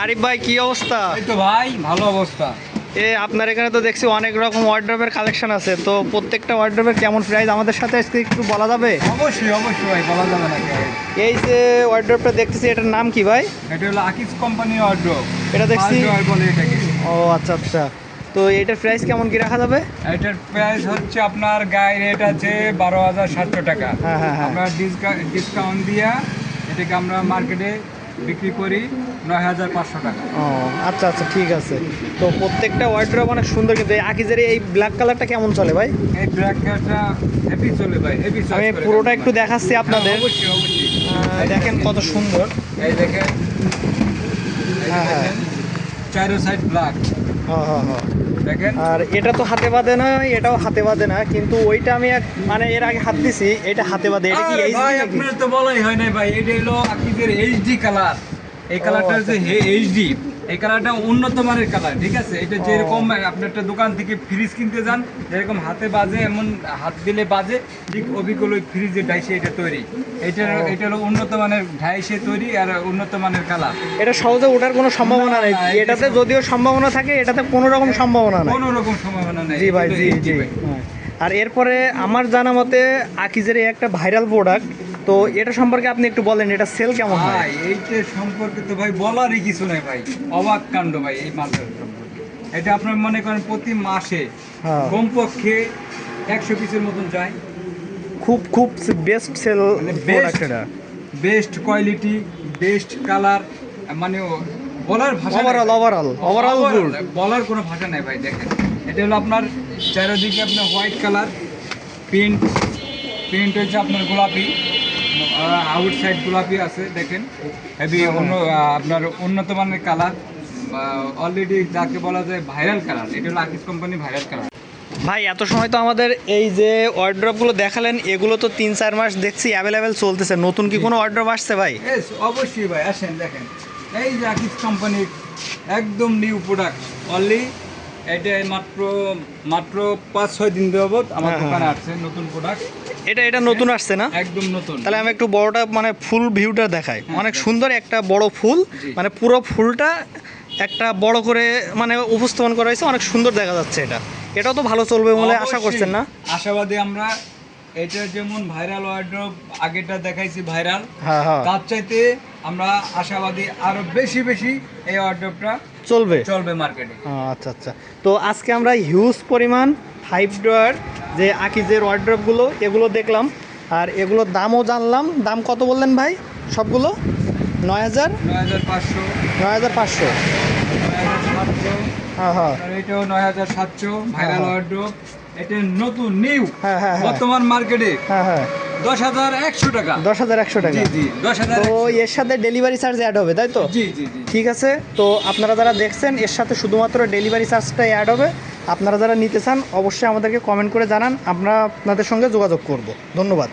আরিফ ভাই কি অবস্থা? এই তো ভাই ভালো অবস্থা। আপনার এখানে তো দেখছি অনেক রকম ওয়ার্ড্রবের কালেকশন আছে, তো প্রত্যেকটা ওয়ার্ড্রবের কেমন প্রাইস আমাদের সাথে আজকে একটু বলা যাবে? অবশ্যই অবশ্যই ভাই, বলা যাবে না কেন। এই যে ওয়ার্ড্রবটা দেখতেছি, এটার নাম কি ভাই? এটা হলো আকিজ কোম্পানির ওয়ার্ড্রোব। এটা দেখছি বলে এটাকে। ও আচ্ছা আচ্ছা, তো এটার প্রাইস কেমন কি রাখা যাবে? এটার প্রাইস হচ্ছে আপনার গায়ে রেট আছে 12,700 টাকা। হ্যাঁ হ্যাঁ হ্যাঁ। আমরা ডিসকাউন্ট দিয়া এটাকে আমরা মার্কেটে বিক্রি করি 9,500 টাকা। ও আচ্ছা আচ্ছা, ঠিক আছে। তো প্রত্যেকটা ওয়ার্ড্রব অনেক সুন্দর, কিন্তু এই আকিজের এই ব্ল্যাক কালারটা কেমন চলে ভাই? এই ব্ল্যাক কালারটা হেভি চলে ভাই, হেভি চলে। আমি পুরোটা একটু দেখাচ্ছি আপনাদের। অবশ্যই অবশ্যই। দেখেন কত সুন্দর। এই দেখেন, হ্যাঁ হ্যাঁ চারো সাইড ব্ল্যাক হ্যাঁ হ্যাঁ হ্যাঁ। দেখেন। আর এটা তো হাতে বাঁধে না, এটাও হাতে বাঁধে না, কিন্তু ওইটা আমি মানে এর আগে হাত দিছি, এটা হাতে বাঁধে। এটা কি এইচডি ভাই নাকি? আপনার তো বলাই হয় নাই ভাই, এটা হলো আকিজের এইচডি কালার। এই কালারটা হচ্ছে এইচডি। এই কালারটা উন্নত মানের কালার, ঠিক আছে। এটা যেরকম আপনি একটা দোকান থেকে ফ্রিজ কিনতে যান, যেরকম হাতে বাজে, এমন হাত দিলে বাজে, ঠিক অবিকল ওই ফ্রিজের ডাইসে এটা তৈরি। এটা হলো উন্নত মানের ডাইসে তৈরি আর উন্নত মানের কালার। এটা সহজে ওঠার কোনো সম্ভাবনা নেই। না, এটাতে যদিও সম্ভাবনা থাকে, এটাতে কোনো রকম সম্ভাবনা নাই। কোনো রকম সম্ভাবনা নেই। জি ভাই, এটা জি HD জি। ভাই। হ্যাঁ। আর এরপরে আমার জানা মতে আকিজের এই একটা ভাইরাল প্রোডাক্ট, তো এটা সম্পর্কে আপনি একটু বলেন, এটা সেল কেমন হয়? ভাই এইটা সম্পর্কে তো ভাই বলারই কিছু নেই ভাই, অবাক কাণ্ড ভাই এই মালটার সম্পর্কে। এটা আপনার মনে করেন প্রতি মাসে হ্যাঁ। কমপক্ষে 100 পিসের মতন যায়। খুব খুব বেস্ট সেল মানে প্রোডাক্ট এটা। বেস্ট কোয়ালিটি, বেস্ট কালার, মানে বলার ভাষা নাই ওভারঅল ভাই। Overall overall good. বলার কোনো ভাষা নাই ভাই। দেখেন, এটা হলো আপনার চারিদিকে আপনার হোয়াইট কালার প্রিন্ট। প্রিন্ট হচ্ছে আপনার গোলাপি, আউটসাইড গোলাপি আছে দেখেন। হেভি আপনার উন্নত মানের কালার, অলরেডি যাকে বলা যায় ভাইরাল কালার। এটা হলো আকিজ কোম্পানি ভাইরাল কালার। ভাই এত সময় তো আমাদের এই যে ওয়ার্ড্রপগুলো দেখালেন, এগুলো তো 3-4 মাস দেখছি অ্যাভেলেবেল চলতেছে। নতুন কি কোনো ওয়ার্ড্রপ আসছে ভাই? অবশ্যই ভাই, আসেন দেখেন। এই যে আকিজ কোম্পানির একদম নিউ প্রোডাক্ট অনলি। এটা মাত্র 5-6 দিন যাবত আমার দোকানে আসছে নতুন প্রোডাক্ট। এটা নতুন আসছে না? একদম নতুন। তাহলে আমি একটু বড়টা মানে ফুল ভিউটা দেখাই। অনেক সুন্দর একটা বড় ফুল, জি। মানে পুরো ফুলটা একটা বড় করে মানে উপস্থাপন করা হয়েছে, অনেক সুন্দর দেখা যাচ্ছে। এটাও তো ভালো চলবে বলে আশা অবশ্যই করছেন না? আশাবাদী আমরা। এটা যেমন ভাইরাল ওয়ার্ড্রপ আগেটা দেখাইছি ভাইরাল, হ্যাঁ হ্যাঁ তার চাইতে আমরা আশাবাদী আরো বেশি এই ওয়ার্ড্রপটা চলবে মার্কেটে। আচ্ছা আচ্ছা। তো আজকে আমরা হিউজ পরিমাণ 5 ড্রয়ার যে আকিজের ওয়ার্ড্রপগুলো এগুলো দেখলাম, আর এগুলোর দামও জানলাম। দাম কত বললেন ভাই সবগুলো? 9,000 9,500, 9,500। 9,700, হ্যাঁ হ্যাঁ আর এটাও 9,700 ভাইরাল ওয়ার্ড্রপ। এটা নতুন নিউ হ্যাঁ হ্যাঁ হ্যাঁ। বর্তমান মার্কেটে হ্যাঁ হ্যাঁ 10,100 টাকা। 10,100 টাকা। জি জি, 10,100। তো এর সাথে ডেলিভারি চার্জ অ্যাড হবে, তাই তো? জি জি জি। ঠিক আছে। তো আপনারা যারা দেখছেন, এর সাথে শুধুমাত্র ডেলিভারি চার্জটা অ্যাড হবে। আপনারা যারা নিতে চান অবশ্যই আমাদেরকে কমেন্ট করে জানান, আমরা আপনাদের সঙ্গে যোগাযোগ করব। ধন্যবাদ।